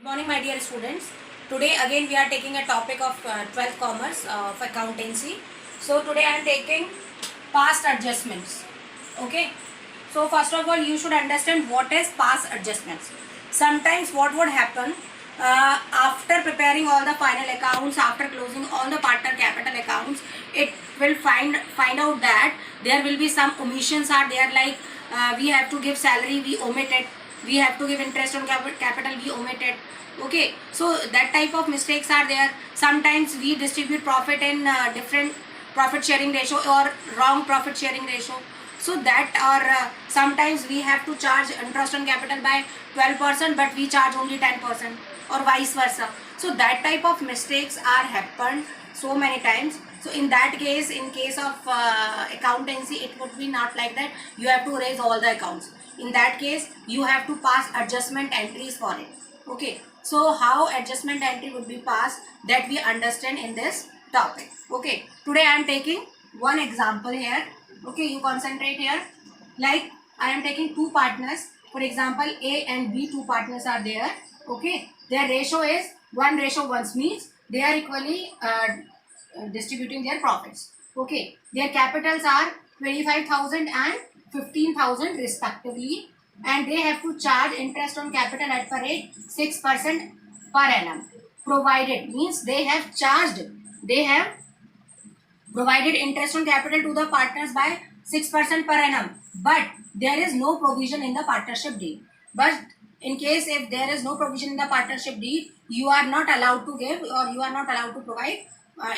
Morning, my dear students. Today again we are taking a topic of 12th commerce of accountancy. So today I am taking past adjustments. Okay. So first of all you should understand what is past adjustments. Sometimes what would happen after preparing all the final accounts, after closing all the partner capital accounts, it will find out that there will be some omissions are there, like we have to give salary, we omitted, we have to give interest on capital, we omitted. Okay, so that type of mistakes are there. Sometimes we distribute profit in different profit sharing ratio or wrong profit sharing ratio, so that, or sometimes we have to charge interest on capital by 12% but we charge only 10%, or vice versa. So that type of mistakes are happened so many times. So in that case, in case of accountancy, it would be not like that. You have to raise all the accounts. In that case you have to pass adjustment entries for it. Okay, so how adjustment entry would be passed, that we understand in this topic. Okay, today I am taking one example here. Okay, you concentrate here. Like I am taking two partners. For example, A and B, two partners are there. Okay, their ratio is 1:1, means they are equally distributing their profits. Okay, their capitals are 25,000 and 15,000 respectively, and they have to charge interest on capital at per rate 6% per annum. Provided means they have provided interest on capital to the partners by 6% per annum, but there is no provision in the partnership deed. But in case if there is no provision in the partnership deed, you are not allowed to give, or you are not allowed to provide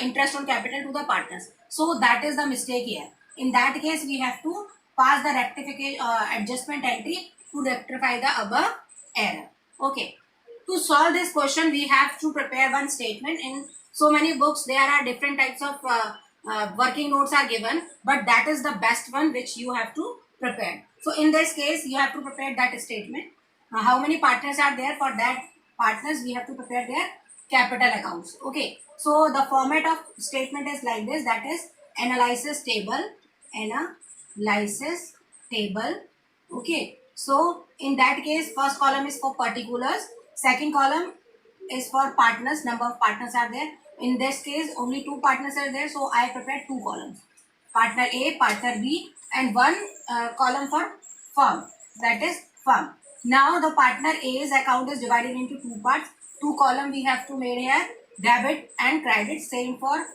interest on capital to the partners. So that is the mistake here. In that case, we have to pass the rectification adjustment entry to rectify the above error. Okay. To solve this question, we have to prepare one statement. In so many books, there are different types of working notes are given, but that is the best one which you have to prepare. So in this case, you have to prepare that statement. How many partners are there? For that partners, we have to prepare their capital accounts. Okay. So the format of statement is like this. That is analysis table. Analysis table. Okay. So in that case, first column is for particulars. Second column is for partners. Number of partners are there. In this case, only two partners are there. So I prepared two columns. Partner A, partner B, and one column for firm. That is firm. Now the partner A's account is divided into two parts. Two column we have to make here, debit and credit. Same for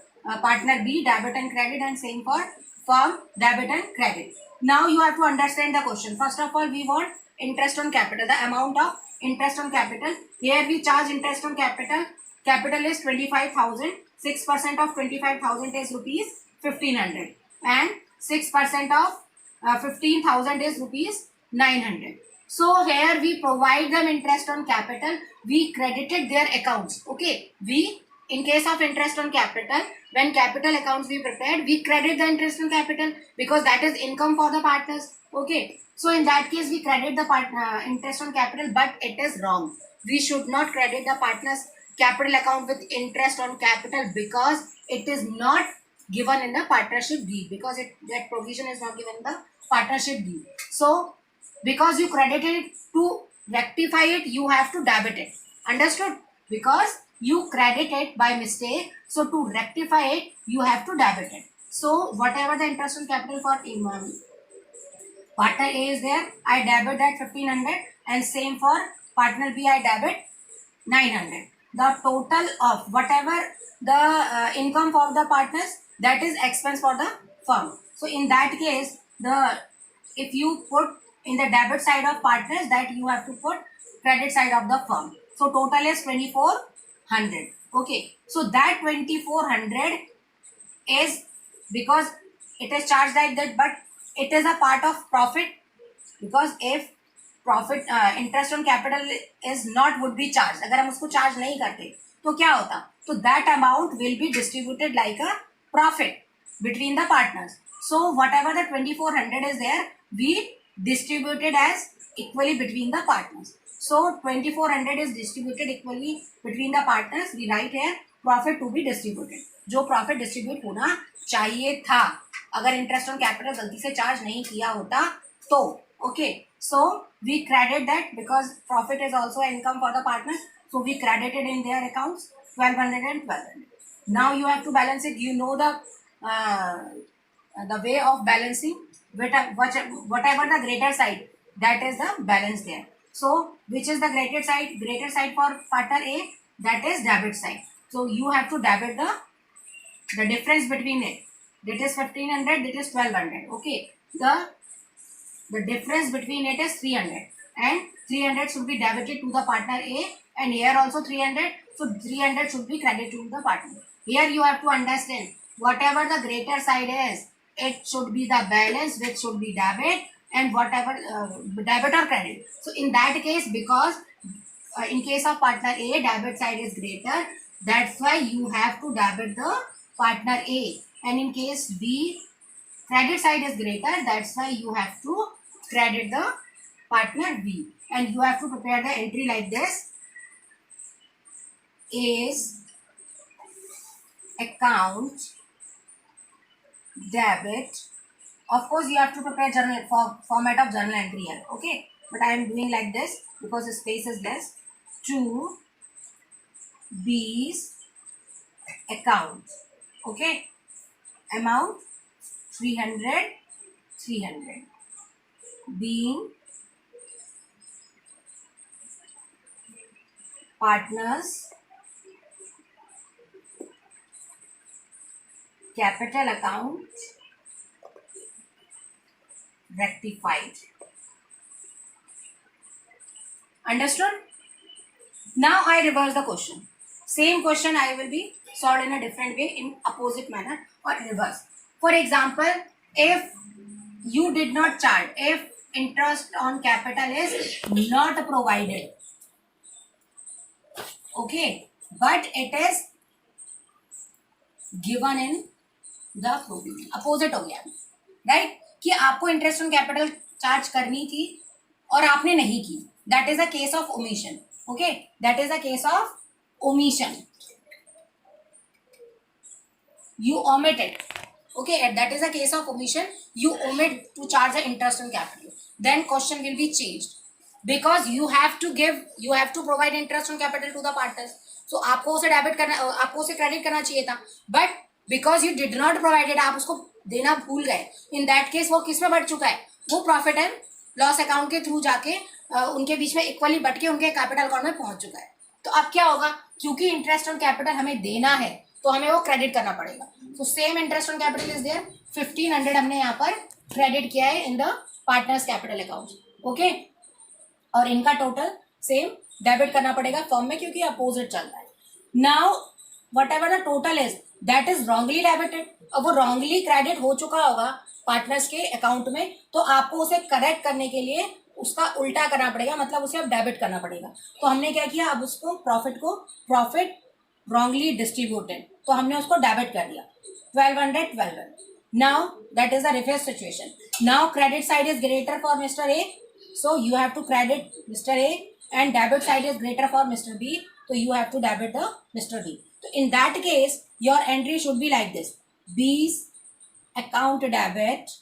partner B, debit and credit, and same for firm, debit and credit. Now you have to understand the question. First of all, we want interest on capital, the amount of interest on capital. Here we charge interest on capital. Capital is 25,000. 6% of 25,000 is rupees 1,500, and 6% of 15,000 is rupees 900. So here we provide them interest on capital. We credited their accounts. Okay, we, in case of interest on capital, when capital accounts we prepared, we credit the interest on capital because that is income for the partners. Okay, so in that case we credit the interest on capital, but it is wrong. We should not credit the partners capital account with interest on capital because it is not given in the partnership deed, because that provision is not given in the partnership deed. So because you credited it, to rectify it you have to debit it. Understood? Because you credit it by mistake, so to rectify it you have to debit it. So whatever the interest on capital for partner A is there, I debit that 1,500, and same for partner B, I debit 900. The total of whatever the income for the partners, that is expense for the firm. So in that case, if you put in the debit side of partners, that you have to put credit side of the firm. So total is 2,400. Okay. So that 2,400 is because it is charged like that, but it is a part of profit, because if profit interest on capital is not would be charge, अगर हम उसको charge नहीं करते तो क्या होता, तो that amount will be distributed like a profit between the partners. So whatever the 2,400 is there, we distributed as equally between the partners. So 2,400 is distributed equally between the partners. We write here profit to be distributed, जो profit distribute होना चाहिए था अगर interest on capital गलती से charge नहीं किया होता तो. Okay, so we credit that because profit is also income for the partners. So we credited in their accounts 1200 and 1200. Now you have to balance it. You know the way of balancing. Whatever the greater side, that is the balance there. So which is the greater side? Greater side for partner A, that is debit side. So you have to debit the difference between it. That is 1500, that is 1200. Okay. The difference between it is 300, and 300 should be debited to the partner A, and here also 300. So 300 should be credited to the partner. Here you have to understand, whatever the greater side is, it should be the balance which should be debit, and whatever debit or credit. So in that case, because in case of partner A, debit side is greater, that's why you have to debit the partner A, and in case B, credit side is greater, that's why you have to credit the partner B, and you have to prepare the entry like this: A's account debit. Of course you have to prepare journal format of journal entry here, okay, but I am doing like this because the space is less. To B's account, okay, amount 300 being partners capital account rectified. Understood? Now I reverse the question. Same question I will be solved in a different way, in opposite manner or reverse. For example, if you did not charge, if interest on capital is not provided, okay, but it is given in the provision. Opposite हो गया, right? कि आपको interest on capital charge करनी थी और आपने नहीं की. That is a case of omission. Okay, that is a case of omission. You omitted. Okay, that is a case of omission. You omit to charge the interest on capital. Then question will be changed because you have to provide interest on capital to the partners. So आपको उसे debit करना, आपको उसे credit करना चाहिए था, but because you did not provided, आप उसको देना भूल गए. इन दैट केस वो किस में बढ़ चुका है? वो प्रॉफिट एंड लॉस अकाउंट के थ्रू जाके उनके बीच में इक्वली बढ़ के उनके कैपिटल अकाउंट में पहुंच चुका है. तो अब क्या होगा? क्योंकि इंटरेस्ट ऑन कैपिटल हमें देना है तो हमें वो क्रेडिट करना पड़ेगा. तो same interest on capital is there, 1500 हमने यहाँ पर क्रेडिट किया है in the partners capital account. Okay, और इनका टोटल सेम डेबिट करना पड़ेगा फॉर्म में क्योंकि अपोजिट चल रहा है. Now what ever the total is that is wrongly debited. अब वो रॉन्गली क्रेडिट हो चुका होगा पार्टनर्स के अकाउंट में, तो आपको उसे करेक्ट करने के लिए उसका उल्टा करना पड़ेगा, मतलब उसे अब डेबिट करना पड़ेगा. तो हमने क्या किया, अब उसको प्रॉफिट रॉन्गली डिस्ट्रीब्यूटेड, तो हमने उसको डेबिट कर दिया 1200. Now that is the reverse situation. Now credit side is greater for mister A, so you have to credit Mr. A, and debit side is greater for Mr. B, so you have to debit the Mr. B. So in that case your entry should be like this: B's account debit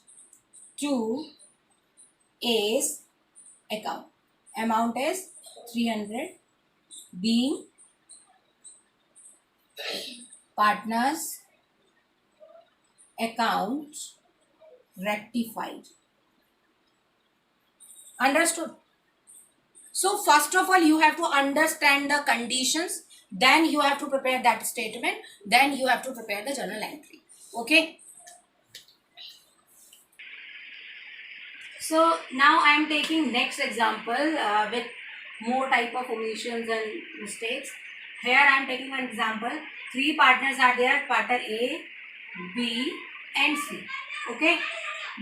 to A's account, amount is 300 being partners account rectified. Understood? So first of all you have to understand the conditions, then you have to prepare that statement, then you have to prepare the journal entry. Okay, so now I am taking next example with more type of omissions and mistakes. Here I am taking an example. 3 partners are there, partner A, B and C. Okay,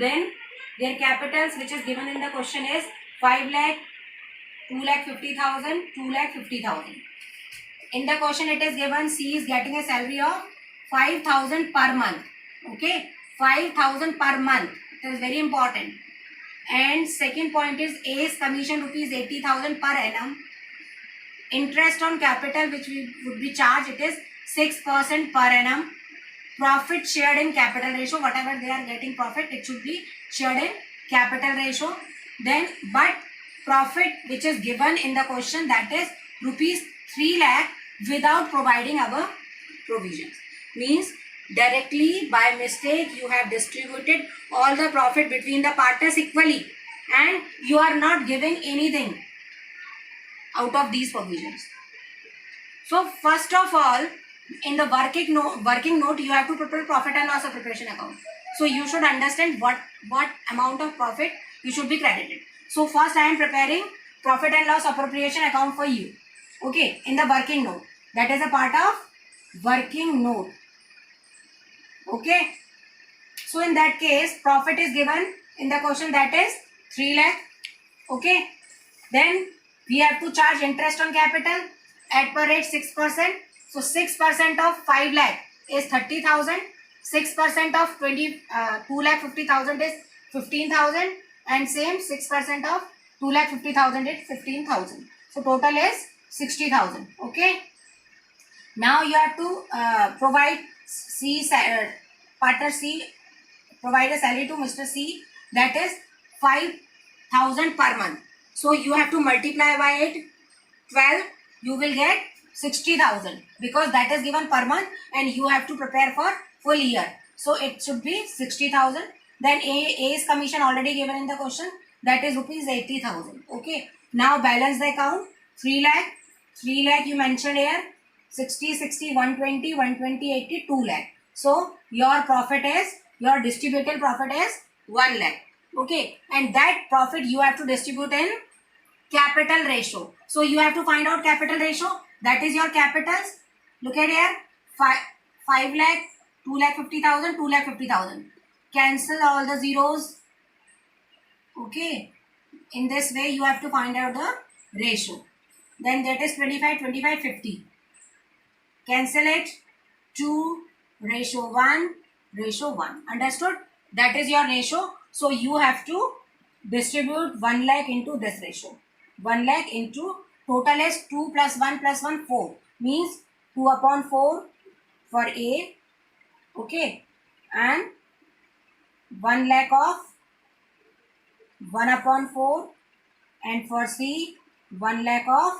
then their capitals which is given in the question is 5 lakh, 2,50,000, 2,50,000. In the question it is given C is getting a salary of 5,000 per month. Okay, 5,000 per month. It is very important. And second point is A's commission rupees 80,000 per annum. Interest on capital which would be charged, it is 6% per annum. Profit shared in capital ratio, whatever they are getting profit, it should be shared in capital ratio. Then but profit which is given in the question, that is rupees 3 lakh without providing our provisions. Means directly by mistake you have distributed all the profit between the partners equally and you are not giving anything out of these provisions. So first of all, in the working note you have to prepare profit and loss appropriation account. So you should understand what amount of profit you should be credited. So first I am preparing profit and loss appropriation account for you. Okay, in the working note. That is a part of working note. Okay. So in that case, profit is given in the question, that is 3 lakh. Okay. Then we have to charge interest on capital at per rate 6%. So 6% of 5 lakh is 30,000. 6% of 2 lakh 50,000 is 15,000. And same 6% of 2 lakh 50,000 is 15,000. So total is 60,000. Okay. Now you have to provide partner C, provide a salary to Mr. C, that is 5,000 per month. So you have to multiply by it 12, you will get 60,000 because that is given per month and you have to prepare for full year. So it should be 60,000. Then A's commission already given in the question, that is rupees 80,000. Okay. Now balance the account. 3 lakh you mentioned here. 60, 60, 120, 120, 80, 2 lakh. So your profit is, your distributed profit is 1 lakh. Okay. And that profit you have to distribute in capital ratio. So you have to find out capital ratio. That is your capitals. Look at here. 5 lakh, 2 lakh 50,000, 2 lakh 50,000. Cancel all the zeros. Okay. In this way you have to find out the ratio. Then that is 25, 25, 50. Cancel it. 2 ratio 1 ratio 1. Understood? That is your ratio. So you have to distribute 1 lakh into this ratio. 1 lakh into, total is 2 plus 1 plus 1 4. Means 2 upon 4 for A. Okay. And 1 lakh of 1 upon 4. And for C, 1 lakh of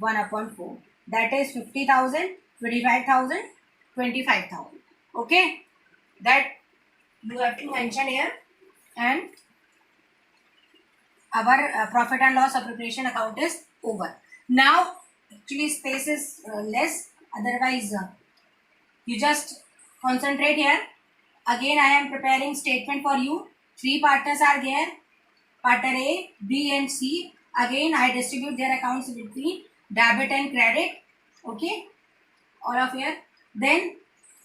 1 upon 4. That is 50,000, 25,000, 25,000. Okay. That you have to mention here. And our profit and loss appropriation account is over. Now, actually space is less. Otherwise, you just concentrate here. Again, I am preparing statement for you. 3 partners are there. Partner A, B and C. Again, I distribute their accounts between debit and credit. Okay. All of here. Then,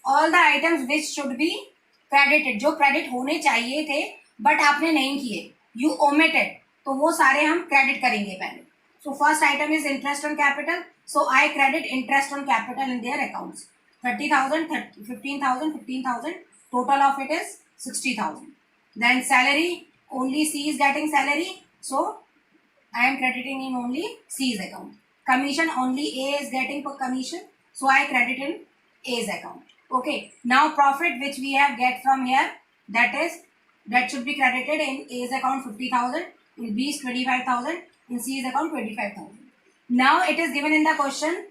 all the items which should be credited. जो credit होने चाहिए थे, but आपने नहीं किए. You omitted. तो वो सारे हम credit करेंगे पहले. So, first item is interest on capital. So, I credit interest on capital in their accounts. 30,000, 15,000, 15,000. Total of it is 60,000. Then salary, only C is getting salary. So, I am crediting in only C's account. Commission, only A is getting for commission. So, I credit in A's account. Okay. Now, profit which we have get from here, that should be credited in A's account 50,000, in B's 25,000, in C's account 25,000. Now, it is given in the question,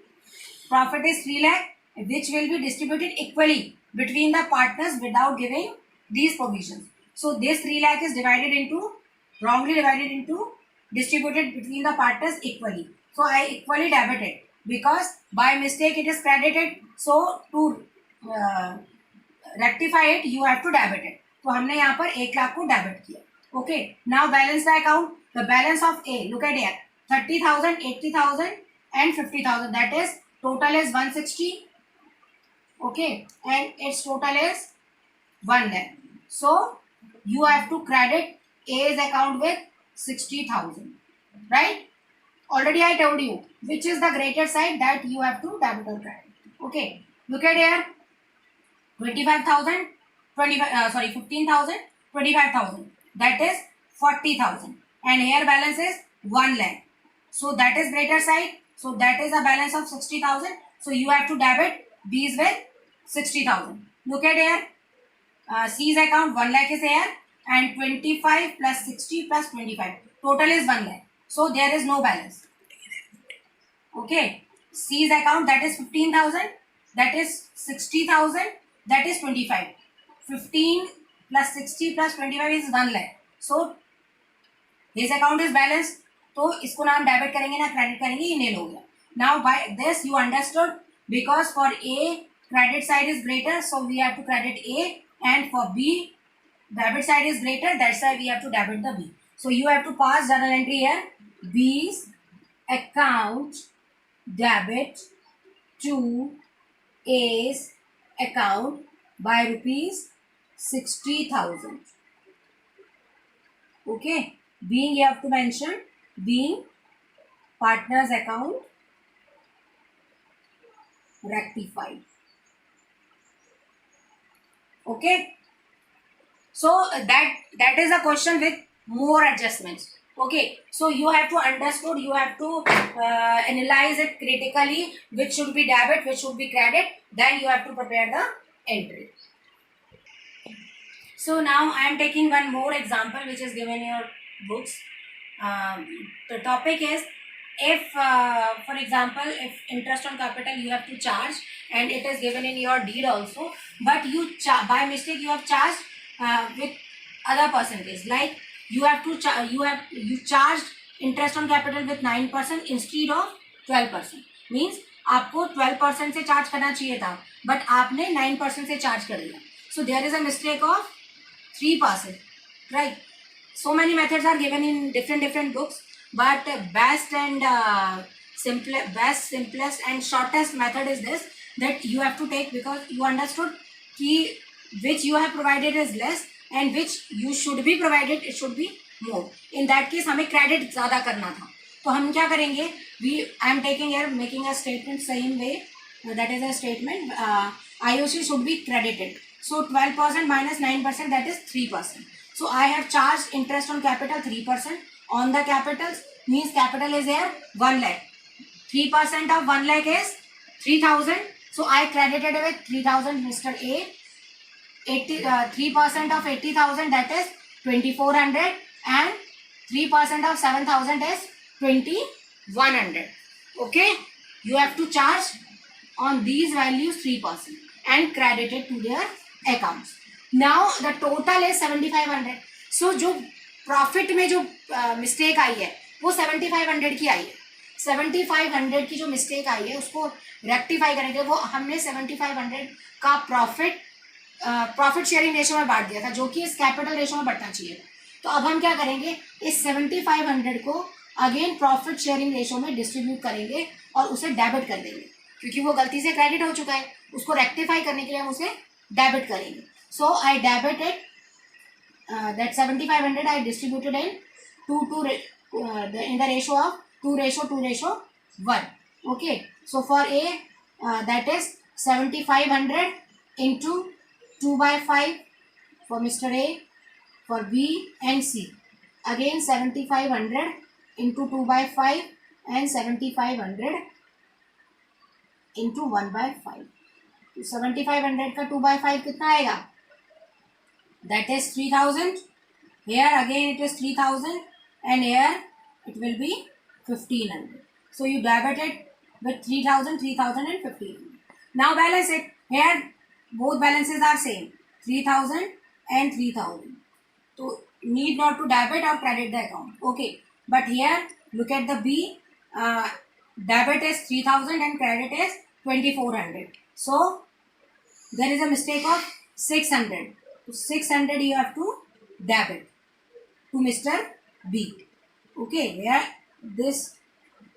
profit is 3 lakh, which will be distributed equally between the partners without giving these provisions. So, this 3 lakh is wrongly divided into, distributed between the partners equally. So, I equally debited because by mistake it is credited. So, to rectify it, you have to debit it. तो हमने यहाँ पर 1 लाख को debit किया. Okay. Now balance the account. The balance of A. Look at here. 30,000, 80,000 and 50,000. That is total is 160. Okay. And its total is 1 lakh. So you have to credit A's account with 60,000. Right? Already I told you which is the greater side, that you have to debit or credit. Okay. Look at here. 15,000, 25,000. That is 40,000. And here balance is 1 lakh. So that is greater side. So that is a balance of 60,000. So you have to debit B's with 60,000. Look at here. C's account 1 lakh is here. And 25 plus 60 plus 25. Total is 1 lakh. So there is no balance. Okay. C's account, that is 15,000, that is 60,000, that is 25. 15 plus 60 plus 25 is 1 lakh. So his account is balanced. तो इसको ना हम debit करेंगे ना credit करेंगे, ये नील हो गया. Now by this you understood, because for A credit side is greater, so we have to credit A, and for B debit side is greater, that's why we have to debit the B. So you have to pass journal entry here. B's account debit to A's account by rupees 60,000. Okay, being you have to mention being partner's account rectified. Okay, so that is a question with more adjustments. Okay, so you have to understood, you have to analyze it critically, which should be debit, which should be credit, then you have to prepare the entry. So now I am taking one more example which is given in your books. The topic is, if for example, if interest on capital you have to charge and it is given in your deed also, but you by mistake you have charged with other percentage, like you have to you charged interest on capital with 9% instead of 12%. Means आपको 12% से charge करना चाहिए था, but आपने 9% से charge कर दिया. So there is a mistake of 3%, right? So many methods are given in different books, but best, simplest and shortest method is this, that you have to take, because you understood कि which you have provided is less and which you should be provided it should be more. In that case हमें credit ज़्यादा करना था, तो हम क्या करेंगे, I am taking here, making a statement same way, that is a statement, IOC should be credited. So 12% minus 9%, that is 3%. So I have charged interest on capital 3% on the capitals, means capital is here 1 lakh. 3% of 1 lakh is 3,000. So I credited with 3,000 Mr. A. 3% of 80,000, that is 2,400, and 3% of 7,000 is 2,100. Okay, you have to charge on these values 3% and credit it to their accounts. Now the total is 7,500. So जो profit में जो mistake I है वो 7,500 की आई है. 7,500 की जो mistake I है उसको रेक्टिफाई करने के लिए वो हमने 7,500 का प्रॉफिट शेयरिंग रेशो में बांट दिया था, जो कि इस कैपिटल रेशो में बढ़ना चाहिए. तो अब हम क्या करेंगे, इस 7,500 को अगेन प्रॉफिट शेयरिंग रेशो में डिस्ट्रीब्यूट करेंगे और उसे डेबिट कर देंगे, क्योंकि वो गलती से क्रेडिट हो चुका है. उसको रेक्टिफाई करने के लिए हम उसे डेबिट करेंगे. सो आई debited that 7,500 I distributed in in the ratio of 2:1. Okay, so for A that is 7,500 into 2/5 for Mr. A, for B and C again 7,500 into 2/5 and 7,500 into 1/5. 7,500 का 2/5 कितना आएगा, that is 3,000. Here again it is 3,000 and here it will be 1,500. So you debited with 3,000, 3,000 and 1,500. Now balance it. Here both balances are same, 3,000 and 3,000. So need not to debit or credit the account. Okay, but here look at the B. Debit is 3,000 and credit is 2,400. So there is a mistake of 600. So 600 you have to debit to Mr. B. Okay, where this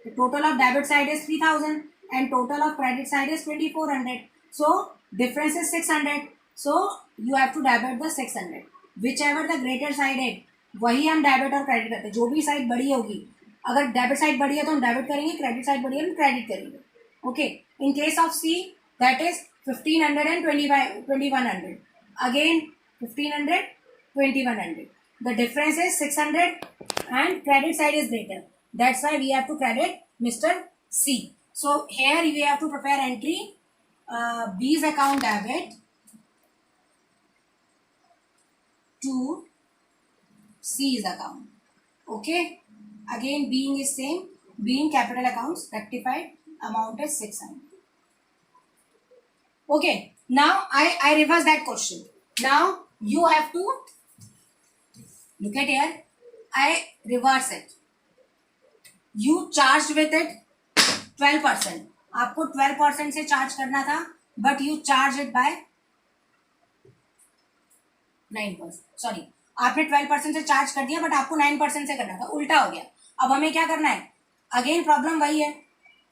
the total of debit side is 3,000 and total of credit side is 2,400. So difference is 600. So you have to debit the 600. Whichever the greater side है वही हम debit और credit करते हैं. जो भी side बड़ी होगी, अगर डेबिट साइड बड़ी है तो हम डेबिट करेंगे, क्रेडिट साइड बड़ी है हम क्रेडिट करेंगे. Okay, in case of see that is 1,500 and 2,100. Again 1,500, 2,100. The difference is 600 and credit side is greater. That's why we have to credit Mr. C. So here we have to prepare entry B's account debit to C's account. Okay. Again being is same. Being capital accounts rectified. amount is 600. Okay, now I reverse that question. Now you have to look at here. I reverse it. You charged with it 12%. आपको 12% से charge करना था, but you charge it by 9%. Sorry, आपने 12% से charge कर दिया, but आपको 9% से करना था, उल्टा हो गया. अब हमें क्या करना है? अगेन प्रॉब्लम वही है,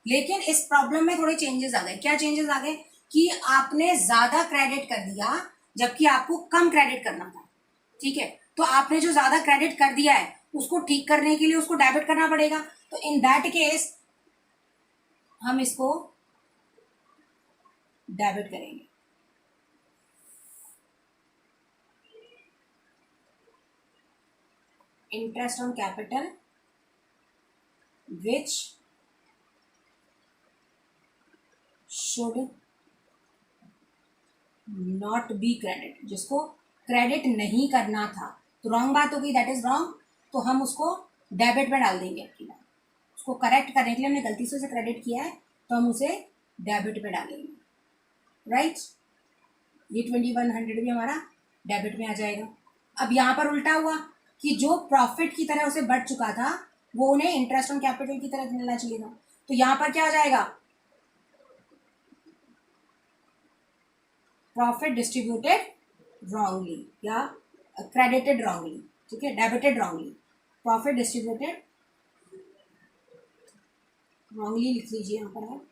लेकिन इस प्रॉब्लम में थोड़े चेंजेस आ गए. क्या चेंजेस आ गए? कि आपने ज्यादा क्रेडिट कर दिया जबकि आपको कम क्रेडिट करना था. ठीक है, तो आपने जो ज्यादा क्रेडिट कर दिया है उसको ठीक करने के लिए उसको डेबिट करना पड़ेगा. तो इन दैट केस हम इसको डेबिट करेंगे. Interest on capital which should not be credit, जिसको क्रेडिट नहीं करना था. तो रॉन्ग बात होगी, दैट इज रॉन्ग. तो हम उसको डेबिट में डाल देंगे. आपकी बात उसको करेक्ट करने के लिए हमने गलती से उसे क्रेडिट किया है, तो हम उसे डेबिट में डालेंगे. राइट, ये 2100 भी हमारा डेबिट में आ जाएगा. अब यहाँ पर उल्टा हुआ कि जो प्रॉफिट की तरह उसे बढ़ चुका था वो उन्हें इंटरेस्ट ऑन कैपिटल की तरह मिलना चाहिए था. तो यहाँ पर क्या हो जाएगा? प्रॉफिट डिस्ट्रीब्यूटेड रॉन्गली या क्रेडिटेड रॉन्गली. ठीक है, debited wrongly. Profit distributed wrongly लिख लीजिए यहाँ पर आप,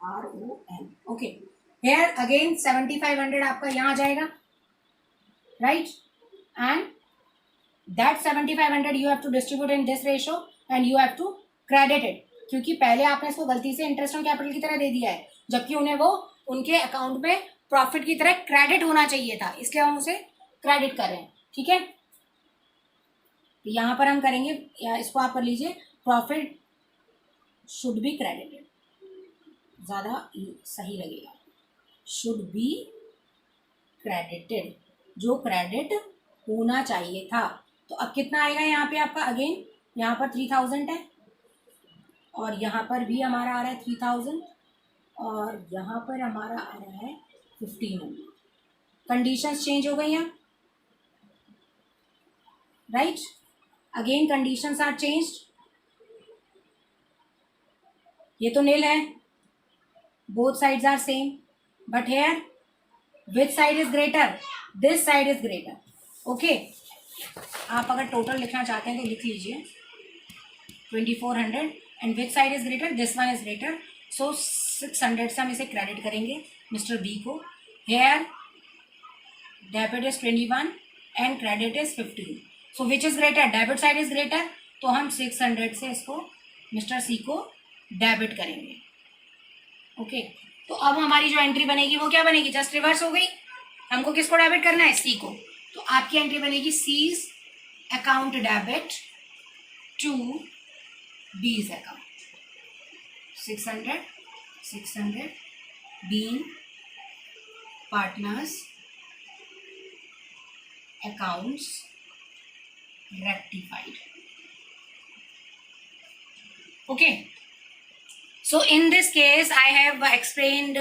RON. ओके, हेयर अगेन 7500 आपका यहाँ आ जाएगा. Right, and that 7500 you have to distribute in this ratio and you have to credit it, क्योंकि पहले आपने इसको गलती से इंटरेस्ट ऑन कैपिटल की तरह दे दिया है, जबकि उन्हें वो उनके अकाउंट में प्रॉफिट की तरह क्रेडिट होना चाहिए था, इसलिए हम उसे क्रेडिट कर रहे हैं. ठीक है, तो यहाँ पर हम करेंगे, या इसको आप कर लीजिए, प्रॉफिट शुड बी क्रेडिटेड, ज़्यादा सही लगेगा. शुड बी क्रेडिटेड, जो क्रेडिट होना चाहिए था. तो अब कितना आएगा यहाँ पे आपका? अगेन यहाँ पर 3000 है, और यहाँ पर भी हमारा आ रहा है 3000, और यहाँ पर हमारा आ रहा है 1500. कंडीशंस चेंज हो गई हैं. Right, again conditions are changed. ये तो नील है, both sides are same, but here which side is greater? This side is greater. Okay, आप अगर टोटल लिखना चाहते हैं तो लिख लीजिए 2400, and which side is greater? This one is greater. So 600 से हम इसे क्रेडिट करेंगे मिस्टर बी को. Here debit is 21 and credit is 15. So which is greater? Debit side is greater, तो हम 600 से इसको मिस्टर सी को डेबिट करेंगे. ओके, तो अब हमारी जो एंट्री बनेगी वो क्या बनेगी? जस्ट रिवर्स हो गई. हमको किसको डेबिट करना है? सी को. तो आपकी एंट्री बनेगी C's account debit to B's account. 600 being partners accounts rectified. Okay, so in this case I have explained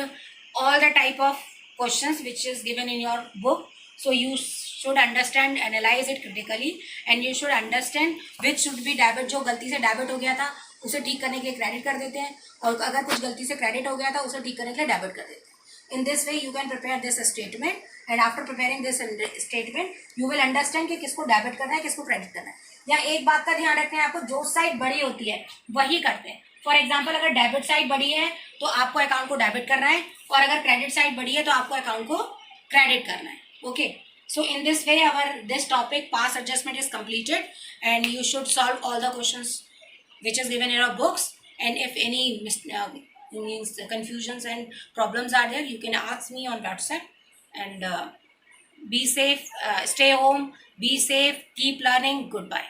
all the type of questions which is given in your book, so you should understand, analyze it critically, and you should understand which should be debit. जो गलती से debit हो गया था उसे ठीक करने के लिए क्रेडिट कर देते हैं, और अगर कुछ गलती से क्रेडिट हो गया था उसे ठीक करने के लिए डेबिट कर देते हैं. In this way you can prepare this statement, and after preparing this statement you will understand कि किसको डेबिट करना है, किसको क्रेडिट करना है. या एक बात का ध्यान रखते हैं, आपको जो साइड बड़ी होती है वही करते हैं. फॉर एग्जाम्पल, अगर डेबिट साइड बड़ी है तो आपको अकाउंट को डेबिट करना है, और अगर क्रेडिट साइड बड़ी है तो आपको अकाउंट को क्रेडिट करना है. Okay, so in this way this topic past adjustment is completed, and you should solve all the questions which is given in your books, and if any means confusions and problems are there, you can ask me on WhatsApp. And be safe, stay home, be safe, keep learning. Goodbye.